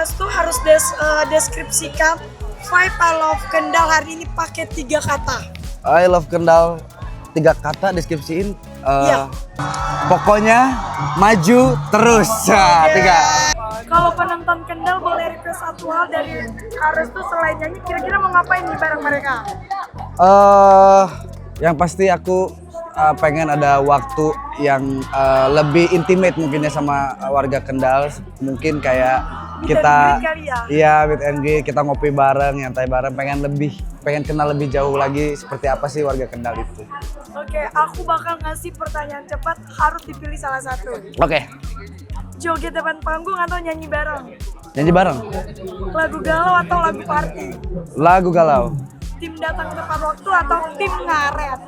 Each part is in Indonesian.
Mas tuh harus deskripsikan vibe I Love Kendal hari ini pakai 3 kata. I love Kendal 3 kata deskripsiin. Iya. Pokoknya maju terus. Nah, 3. Kalau penonton Kendal boleh request satu hal dari Ares tuh selain nyanyi, kira-kira mau ngapain nih bareng mereka? Yang pasti aku pengen ada waktu yang lebih intimate mungkin ya sama warga Kendal. Mungkin kayak kita meet and greet, kita ngopi bareng, nyantai bareng, pengen kenal lebih jauh lagi seperti apa sih warga Kendal itu. Oke, aku bakal ngasih pertanyaan cepat, harus dipilih salah satu. Oke. Joget depan panggung atau nyanyi bareng? Nyanyi bareng. Lagu galau atau lagu party? Lagu galau. Tim datang tepat waktu atau tim ngaret?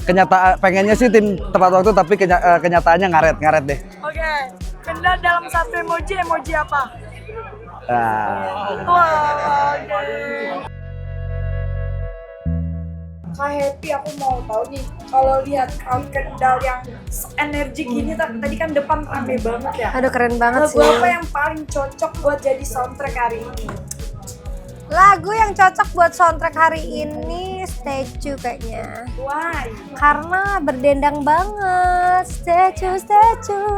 Kenyataan pengennya sih tim tepat waktu, tapi kenyataannya ngaret deh. Oke, Kendal dalam satu emoji apa? Wah, oke. Kak Happy, aku mau tahu nih, kalau lihat crowd Kendal yang energi gini, tapi tadi kan depan rame banget ya. Aduh keren banget sih. Lagu apa yang paling cocok buat jadi soundtrack hari ini? Lagu yang cocok buat soundtrack hari ini Statue kayaknya. Why? Karena berdendang banget. Statue,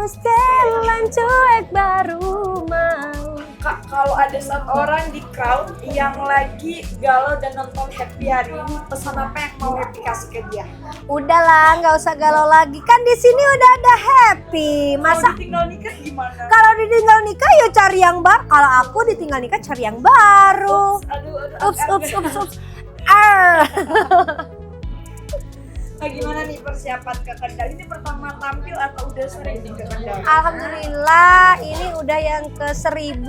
setelan cuek baru mau. Kak, kalau ada satu orang di crowd yang lagi galau dan nonton Happy hari ini, pesan apa yang mau Happy kasih ke dia? Udahlah, nggak usah galau lagi. Kan di sini udah ada Happy. Masa Kalau ditinggal nikah gimana? kalau ditinggal nikah ya cari yang baru. Kalau aku ditinggal nikah cari yang baru. Ups. Nah, gimana nih persiapan ke Kendal? Ini pertama tampil atau udah sering nih ke Kendal? Alhamdulillah ini udah yang ke 1909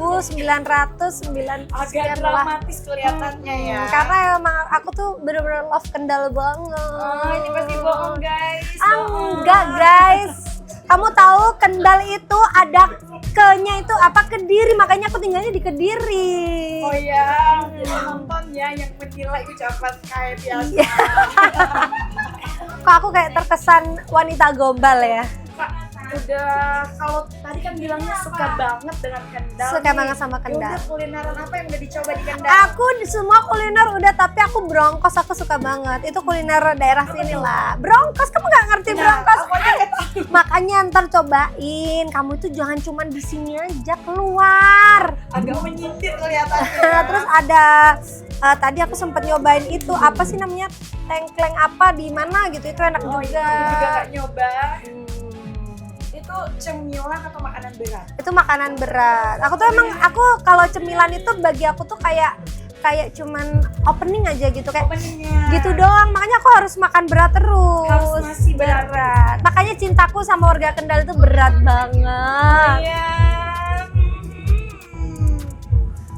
Agak sekian lah. dramatis kelihatannya ya. Karena emang aku tuh bener-bener love Kendal banget. Oh, ini pasti bohong guys. Enggak guys. Kamu tahu Kendal itu ada ke-nya itu apa, Kediri, makanya aku tinggalnya di Kediri. Oh ya, jadi nonton ya yang menilai ucapan kayak biasa. Kok aku kayak terkesan wanita gombal ya? Kak, udah kalau tadi kan bilangnya suka banget dengan Kendal. Suka nih. banget sama Kendal. Yaudah, kulineran apa yang udah dicoba di Kendal? Aku semua kuliner udah, tapi aku Bronkos aku suka banget. Itu kuliner daerah sini lah. Bronkos, kamu nggak ngerti Bronkos? Aku aja nggak tahu. Makanya ntar cobain. Kamu itu jangan cuma di sini aja, keluar. Agak menyindir kelihatannya. Terus ada tadi aku sempat nyobain itu apa sih namanya, tengkleng apa di mana gitu, itu enak Oh, juga. iya, aku juga nggak nyoba. Itu cemilan atau makanan berat? Itu makanan berat. Aku tuh emang kalau cemilan itu bagi aku tuh kayak cuman opening aja gitu, kayak Openingnya. gitu doang. Makanya aku harus makan berat terus. Harus masih berat. Makanya cintaku sama warga Kendal itu berat banget. Iya.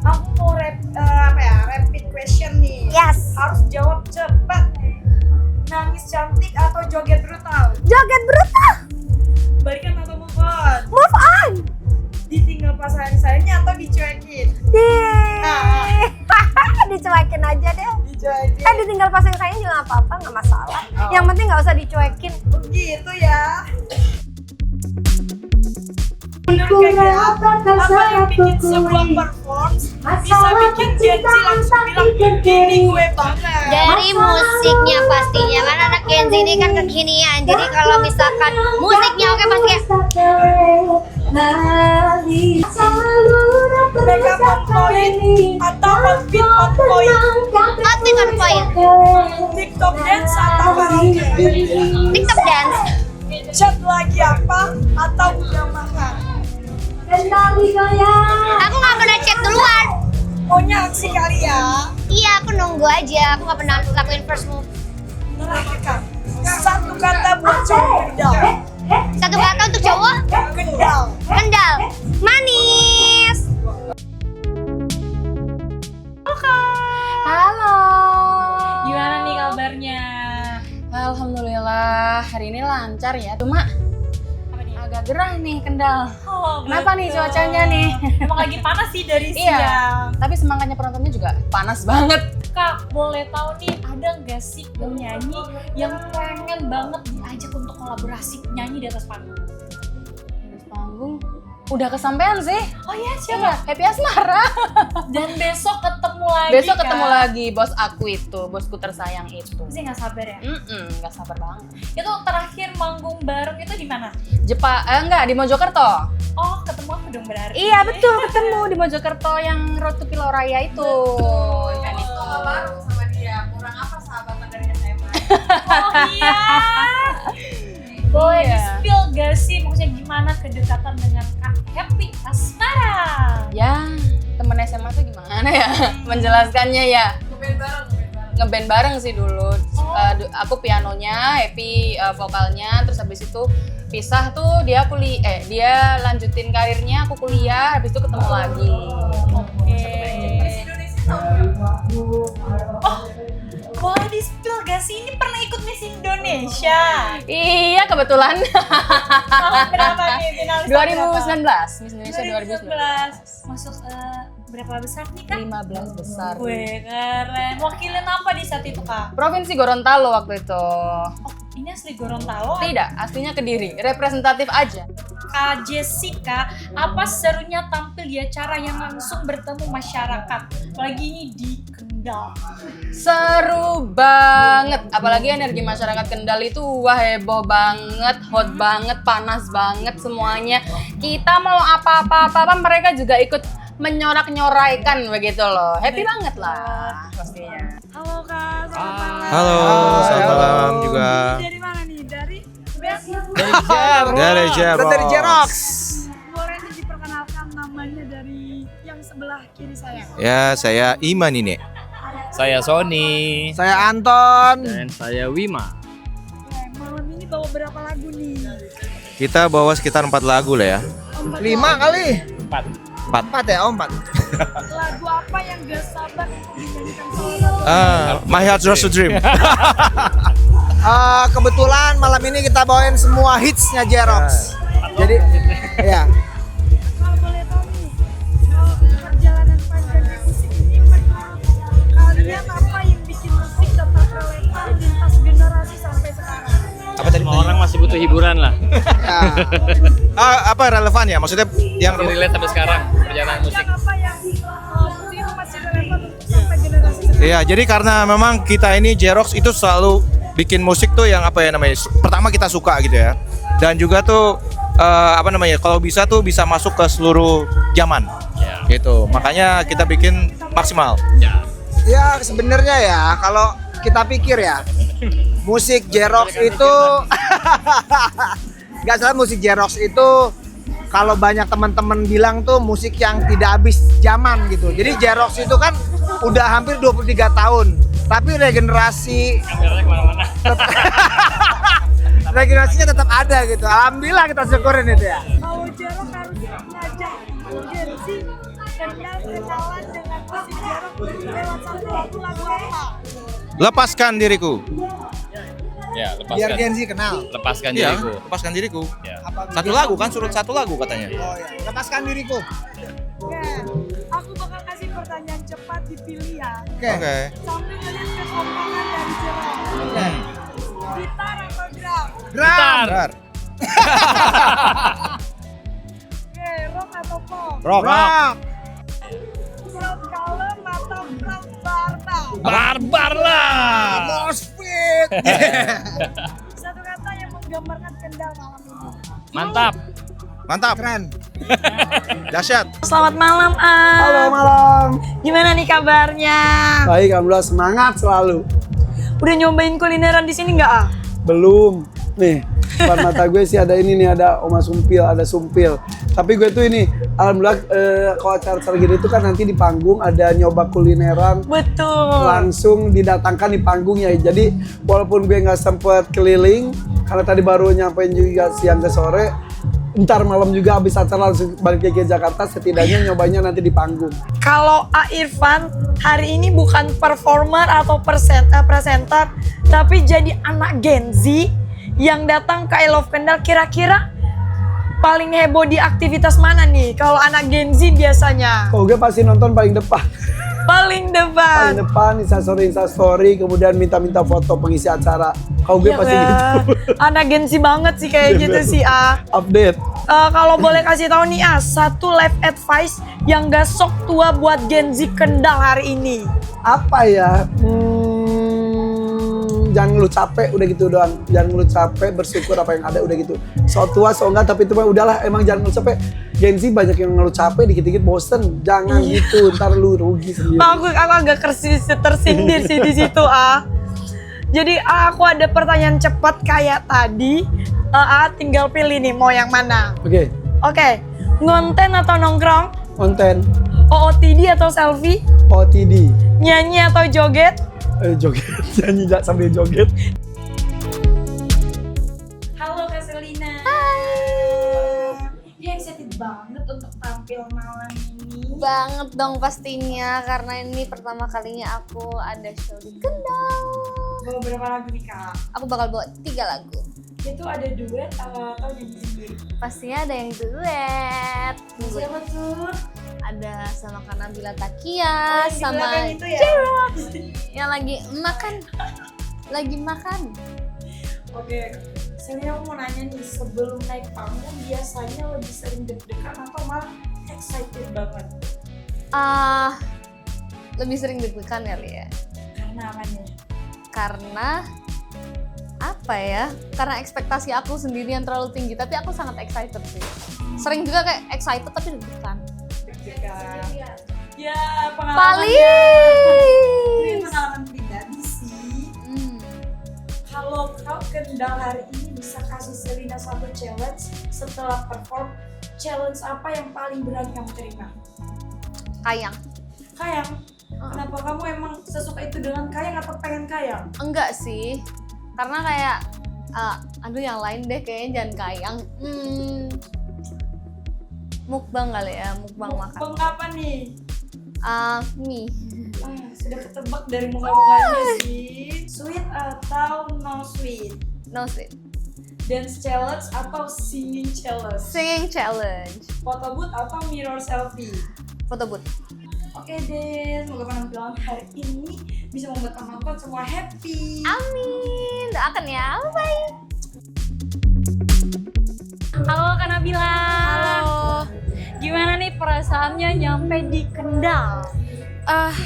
Aku mau rapid question nih. Yes. Harus jawab cepat. Nangis cantik atau joget brutal? Joget brutal. Balikan atau move on? Move on. Ditinggal pas sayang-sayangnya atau dicuekin? Dicuekin aja deh. Dicuekin. Ditinggal pasang sayang juga nggak apa-apa, nggak masalah. Oh. Yang penting nggak usah dicuekin. Begitu ya. Menurut kalian, apa yang bikin sebuah performance bisa bikin Gen Z langsung bilang ini gue banget? Dari musiknya pastinya, karena anak Gen Z ini kan kekinian. Jadi kalau misalkan musiknya oke pasti kayak Make up on point atau on beat on point? outfit on point. TikTok dance atau karaoke? TikTok dance. Chat lagi apa atau udah makan? Aku nggak pernah chat duluan. Maunya aksi kali ya. Iya, aku nunggu aja. Aku nggak pernah lakuin first move. Terakhir Kak, satu kata buat cowok Kendal. Satu kata untuk cowok, Kendal. Kendal, manis. Halo. Gimana nih kabarnya? Alhamdulillah hari ini lancar ya. Cuma agak gerah nih Kendal. Kenapa nih cuacanya nih? Emang lagi panas sih dari Iya. siang. Tapi semangatnya penontonnya juga panas banget. Kak, boleh tahu nih ada nggak sih penyanyi yang pengen banget diajak untuk kolaborasi nyanyi di atas panggung? Di atas panggung Udah kesampean sih. Oh iya, Siapa? siapa? Happy Asmara. Dan besok ketemu lagi. Besok kan? ketemu lagi bos aku itu, bosku tersayang itu. Pasti nggak sabar ya. Nggak sabar banget. Itu terakhir manggung bareng itu di mana? Enggak, di Mojokerto. Oh, ketemu aku dong berarti. Iya betul, ketemu Di Mojokerto yang Road to Pilau Raya itu. Event itu. Baru sama dia, kurang apa sahabatan dari SMA? Oh iya. Boleh Iya. di-spill gak sih maksudnya gimana kedekatan dengan Kak Happy Asmara? Ya, temen SMA tuh gimana ya menjelaskannya ya? Ngeband bareng sih dulu. Aku pianonya, Happy vokalnya, terus habis itu pisah tuh dia dia lanjutin karirnya, aku kuliah, habis itu ketemu lagi. Oke. Boleh di-spill gak sih? Ini pernah ikut Miss Indonesia? Iya, kebetulan. Tahun berapa nih finalis? 2019, Miss Indonesia 2019. 2019. Masuk berapa besar nih Kak? 15 besar. Wih, keren. Wakilin apa di saat itu Kak? Provinsi Gorontalo waktu itu. Oh, ini asli Gorontalo? Tidak, aslinya Kediri. Representatif aja. Kak Jessica, apa serunya tampil di acara yang langsung bertemu masyarakat? Apalagi ini di Kendal. Seru banget, apalagi energi masyarakat Kendal itu wah heboh banget, hot banget, panas banget semuanya. Kita mau apa-apa mereka juga ikut menyorak-nyoraikan begitu loh. Happy banget lah pastinya. Halo Kak, selamat malam. Halo, selamat malam juga. Dari mana nih? Dari Dari Jerox. Dari Jerox. Boleh nih diperkenalkan namanya dari yang sebelah kiri saya. Ya, saya Iman ini. Saya Sony. Saya Anton. Dan saya Wima. Malam ini bawa berapa lagu nih? Kita bawa sekitar 4 lagu lah ya. 5 kali. 4 ya, 4. Lagu apa yang gak sabar untuk dinyanyikan salah satu? My Heart Draws to Dream. Kebetulan malam ini kita bawain semua hitsnya Jerox. Jadi, ya. Kalau boleh tahu nih, kalau perjalanan panjang di musik ini menurut kalian apa yang bikin musik tetap relevan lintas generasi sampai sekarang? Apa tadi? Semua orang masih butuh hiburan lah. Apa relevan ya? Maksudnya yang Masih relate sampai sekarang perjalanan musik. Yang apa yang musik itu masih relevan untuk sampai generasi sekarang? Iya, jadi karena memang kita ini Jerox itu selalu bikin musik tuh yang apa ya namanya? Pertama kita suka gitu ya. Dan juga tuh kalau bisa tuh bisa masuk ke seluruh zaman. Ya. Gitu. Makanya kita bikin maksimal. Ya. Ya sebenarnya ya kalau kita pikir ya musik Jerox itu nggak salah, musik Jerox itu kalau banyak teman-teman bilang tuh musik yang tidak habis zaman gitu. Jadi Jerox itu kan udah hampir 23 tahun tapi regenerasi Kameranya kemana-mana. regenerasinya tetap ada gitu. Alhamdulillah kita syukurin itu ya. Kalau Jarok harus ngajak Gen Z kenal kenalan dengan musik Jarok lewat satu lagu apa? Lepaskan diriku. Ya, Biar lepaskan. Gen Z kenal. Lepaskan Iya, diriku. lepaskan diriku. Ya. Satu lagu kan, surut satu lagu katanya. Oh ya, lepaskan diriku. Oke, aku bakal kasih pertanyaan cepat dipilih ya. Oke. Sambil ngeliat kekompakan dari Jarok. Gitar atau drum? Drum. Bentar. Oke, rock atau pop? Rock. Front column atau front barna? Barbar lah. Moshpit. Satu kata yang menggambarkan Kendal malam ini. Mantap. Mantap. Keren. Dahsyat. Selamat malam, Halo malam, Gimana nih kabarnya? baik alhamdulillah, semangat selalu. Udah nyobain kulineran di sini nggak ah? Belum, nih depan mata gue sih ada ini nih, ada Oma Sumpil, ada Sumpil. Tapi gue tuh ini, alhamdulillah kalau acara-acara gini tuh kan nanti di panggung ada nyoba kulineran Betul. langsung didatangkan di panggung ya. Jadi walaupun gue nggak sempet keliling, karena tadi baru nyampein juga siang ke sore, ntar malam juga habis acara langsung balik ke Jakarta, setidaknya nyobanya nanti di panggung. Kalau A Irfan hari ini bukan performer atau presenter, tapi jadi anak Gen Z yang datang ke I Love Kendal. Kira-kira paling heboh di aktivitas mana nih? Kalau anak Gen Z biasanya Kalau gue pasti nonton paling depan. paling depan. Paling depan, instastory, kemudian minta-minta foto pengisi acara. Kalau gue Iya pasti kan? gitu. Anak Gen Z banget sih kayak gitu sih ah. Update. Kalau boleh kasih tahu nih satu life advice yang gak sok tua buat Gen Z Kendal hari ini. Apa ya? Jangan ngeluh capek, udah gitu doang. Jangan ngeluh capek, bersyukur apa yang ada, udah gitu. So tua, so enggak, tapi itu mah udahlah, emang jangan ngeluh capek. Gen Z banyak yang ngeluh capek, dikit-dikit bosen. Jangan gitu, ntar lu rugi sendiri. Aku agak tersindir sih di situ Jadi aku ada pertanyaan cepat kayak tadi. Tinggal pilih nih mau yang mana. Oke, Ngonten atau nongkrong? konten OOTD atau selfie? OTD. Nyanyi atau joget? Joget, nyanyi sambil joget. Halo Kak Selina. Dia excited banget untuk tampil malam ini. Banget dong pastinya, karena ini pertama kalinya aku ada show di Kendal. Bawa berapa lagu nih Kak? Aku bakal bawa 3 lagu. Itu ada duet atau nyanyi sendiri? Pastinya ada yang duet. Siapa tuh? Ada sama Kak Nabila Takia, yang di sama belakang itu ya? Jerox yang lagi makan. Oke, Selina aku mau nanya nih, sebelum naik panggung biasanya lebih sering deg-degan atau malah excited banget? Lebih sering deg-degan kali ya. Karena apanya? Karena apa ya? Karena ekspektasi aku sendiri yang terlalu tinggi, tapi aku sangat excited sih. Sering juga kayak excited tapi deg-degan. Ya, pengalaman. Ini pengalaman pribadi sih. Kalau kau Kendal hari ini bisa kasih Selina satu challenge setelah perform, challenge apa yang paling berat kamu terima? Kayang. Kayang? Kenapa kamu emang sesuka itu dengan kayang atau pengen kayang? Enggak sih. Karena kayak aduh yang lain deh kayaknya jangan kayang. Mukbang kali ya, mukbang makan. Mukbang apa nih? Mie. Sudah ketebak dari muka-mukanya sih. Sweet atau no sweet? No sweet. Dance challenge atau singing challenge? Singing challenge. Photo booth atau mirror selfie? Photo booth. Oke deh, semoga penampilan hari ini bisa membuat penonton semua happy. Amin. Doakan ya. Bye. Halo Kak Nabila. Halo. Gimana nih perasaannya nyampe di Kendal?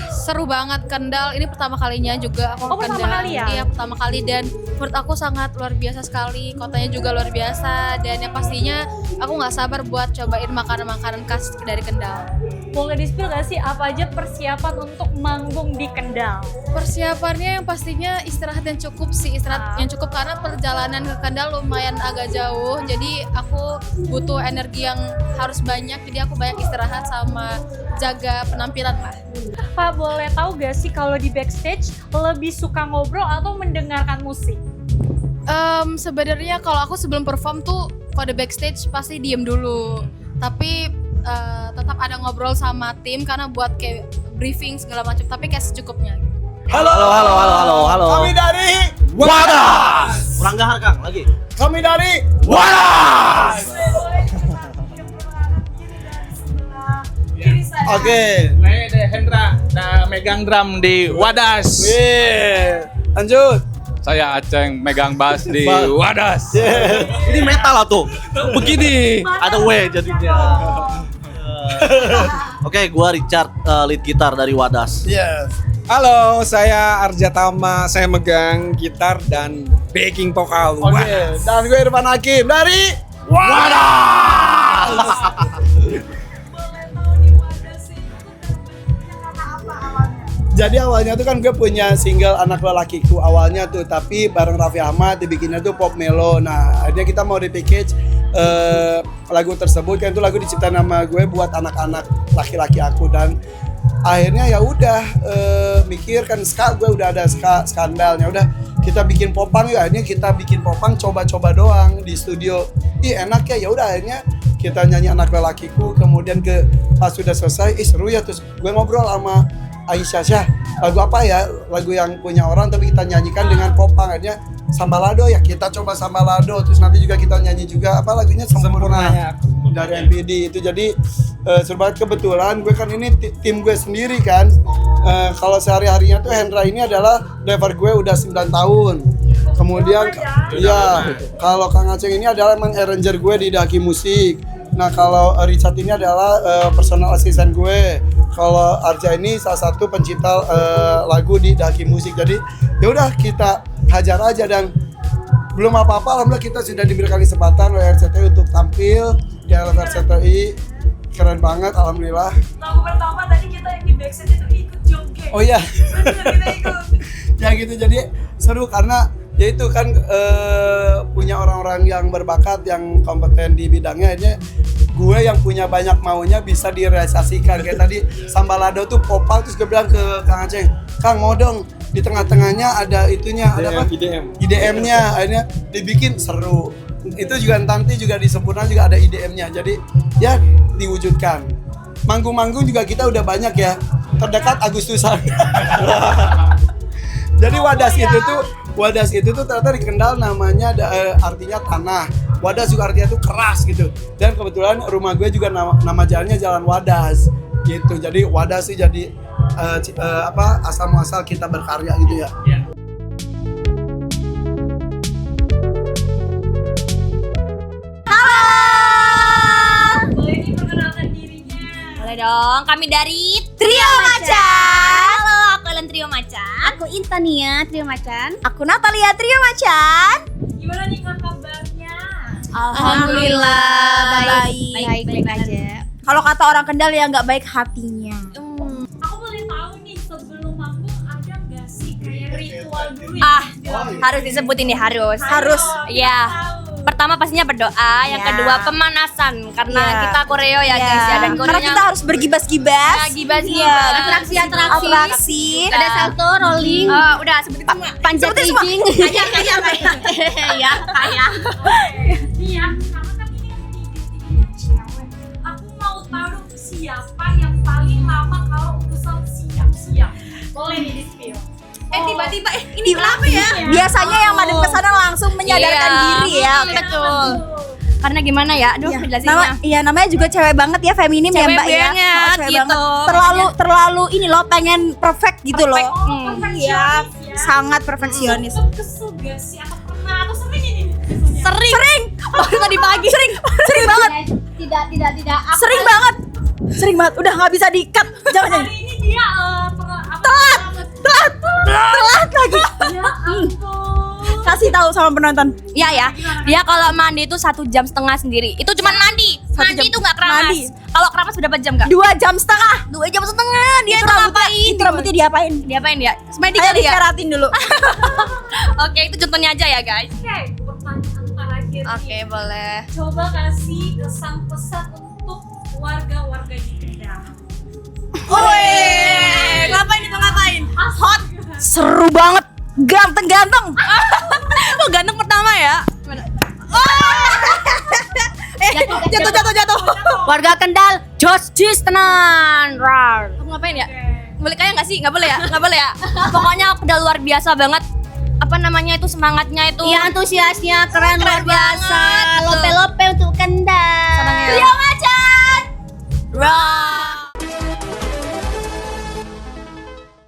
Seru banget Kendal. Ini pertama kalinya juga aku ke pertama Kendal. kali ya? Iya, pertama kali, dan menurut aku sangat luar biasa sekali. Kotanya juga luar biasa, dan yang pastinya aku nggak sabar buat cobain makanan-makanan khas dari Kendal. Boleh di-spill gak sih apa aja persiapan untuk manggung di Kendal? Persiapannya yang pastinya istirahat yang cukup sih, istirahat yang cukup karena perjalanan ke Kendal lumayan agak jauh. Jadi aku butuh energi yang harus banyak, jadi aku banyak istirahat sama jaga penampilan lah. Pak, boleh tahu gak sih kalau di backstage lebih suka ngobrol atau mendengarkan musik? Sebenarnya kalau aku sebelum perform tuh kalau di backstage pasti diem dulu. Tapi tetap ada ngobrol sama tim karena buat kayak briefing segala macam, tapi kayak secukupnya. Halo. Kami dari Wadas. Kurang gahar Kang lagi. Kami dari Wadas. Oke. Nah, ada Hendra, megang drum di Wadas. Lanjut. Saya Aceng megang bass di Wadas. Ini metal lah tuh. Begini. Ada W jadinya. Oke, gua Richard, lead gitar dari Wadas. Yes. Halo, saya Arja Tama. Saya megang gitar dan backing vokal. Oke. Dan gue Irfan Hakim dari Wadas. Jadi awalnya tuh kan gue punya single Anak Lelakiku awalnya tuh, tapi bareng Raffi Ahmad dibikinnya tuh pop melo. Nah akhirnya kita mau repackage lagu tersebut, kan itu lagu diciptain nama gue buat anak-anak laki-laki aku. Dan akhirnya ya udah mikir kan gue udah ada skandalnya, udah kita bikin popang ya. Akhirnya kita bikin popang coba-coba doang di studio. Enak ya udah akhirnya kita nyanyi Anak Lelakiku. Kemudian pas sudah selesai, seru ya, terus gue ngobrol sama Aisyah, Syah, lagu apa ya? Lagu yang punya orang tapi kita nyanyikan dengan popang. Akhirnya Sambalado ya, kita coba Sambalado. Terus nanti juga kita nyanyi juga apa lagunya Sempurna dari MPD itu. Jadi seru banget, kebetulan gue kan ini tim gue sendiri kan. Kalau sehari-harinya tuh Hendra ini adalah driver gue udah 9 tahun. Kemudian ya kalau Kang Aceng ini adalah emang arranger gue di Daki Musik. Nah kalau Richard ini adalah personal assistant gue. Kalau Arja ini salah satu pencipta lagu di Daki Musik. Jadi ya udah kita hajar aja dan belum apa-apa, alhamdulillah kita sudah diberikan kesempatan oleh RCTI untuk tampil di RCTI. Keren banget, alhamdulillah. Lagu pertama tadi kita yang di backstage itu ikut joget. Oh iya. Kita ikut. Ya gitu, jadi seru karena ya itu kan punya orang-orang yang berbakat, yang kompeten di bidangnya. Ini gue yang punya banyak maunya bisa direalisasikan. Kayak tadi Sambalado tuh popal, terus gue bilang ke Kang Aceng, Kang mau dong di tengah-tengahnya ada itunya, ada apa? IDM-nya, akhirnya dibikin seru. Itu juga nanti juga di Sempurna juga ada IDM-nya, jadi ya diwujudkan. Manggung-manggung juga kita udah banyak ya, terdekat Agustusan. Jadi Wadas itu tuh ternyata di Kendal namanya artinya tanah. Wadas juga artinya tuh keras gitu. Dan kebetulan rumah gue juga nama jalannya Jalan Wadas gitu. Jadi Wadas sih jadi asal muasal kita berkarya gitu ya. Boleh diperkenalkan dirinya. Boleh dong, kami dari Trio Macan. Halo, aku Ellen Trio Macan. Aku Intania Trio Macan. Aku Natalia Trio Macan. Gimana nih Kak kabarnya? Alhamdulillah Baik aja. Kalau kata orang Kendal ya nggak baik hatinya. Aku boleh tahu nih sebelum manggung ada nggak sih kayak ritual dulu ya? Harus disebutin nih, harus. Ya. Pertama pastinya berdoa, yang kedua pemanasan karena kita koreo ya guys ya, dan Karena kita harus bergibas-gibas. Atraksi. Ada salto, rolling. Udah sebutin semua. Panjat tebing. Iya, kayak. Nih ya, karena kan ini yang tiga-tiganya cewek. Aku mau tahu dong siapa yang paling lama kalau urusan siap-siap. Boleh nih di-spill. Tiba-tiba ini kenapa ya? Biasanya yang madep kesana langsung menyadarkan diri ya. Betul. Karena gimana ya? Aduh, jelasinnya. Namanya juga cewek banget ya, feminim ya Mbak ya. banget, Cewek gitu. banget. Terlalu ini loh, pengen perfect gitu loh. Iya, Sangat perfeksionis. Kesel gak sih? Atau pernah? Atau sering ini? Sering. Tadi pagi. Sering banget. Tidak. Sering banget. Udah nggak bisa di-cut. Jangan. Hari ini dia Telat lagi. Ya ampun. Kasih tahu sama penonton. Iya ya. Dia kalau mandi itu 1,5 jam sendiri. Itu cuma mandi. Mandi itu nggak keramas. Mandi. Kalau keramas berapa jam nggak? 2,5 jam. 2,5 jam. Dia itu ngapain? Itu rambutnya diapain? Diapain ya? Semedi Ayo kali ya. dikeratin dulu. Oke, itu contohnya aja ya guys. Oke, pertanyaan terakhir. Oke, boleh. Coba kasih kesan pesan untuk warga-warga di Kendal. Ngapain itu ngapain? Hot. Seru banget. Ganteng-ganteng. Oh, ganteng pertama ya. Jatuh. Warga Kendal, jis tenan. Rar. Aku ngapain ya? Boleh kayak nggak sih? Nggak boleh ya? Nggak boleh ya? Pokoknya udah luar biasa banget. Apa namanya itu, semangatnya itu. Iya, antusiasnya keren luar biasa. banget. Lope-lope untuk Kendal. Trio Macan. Rar.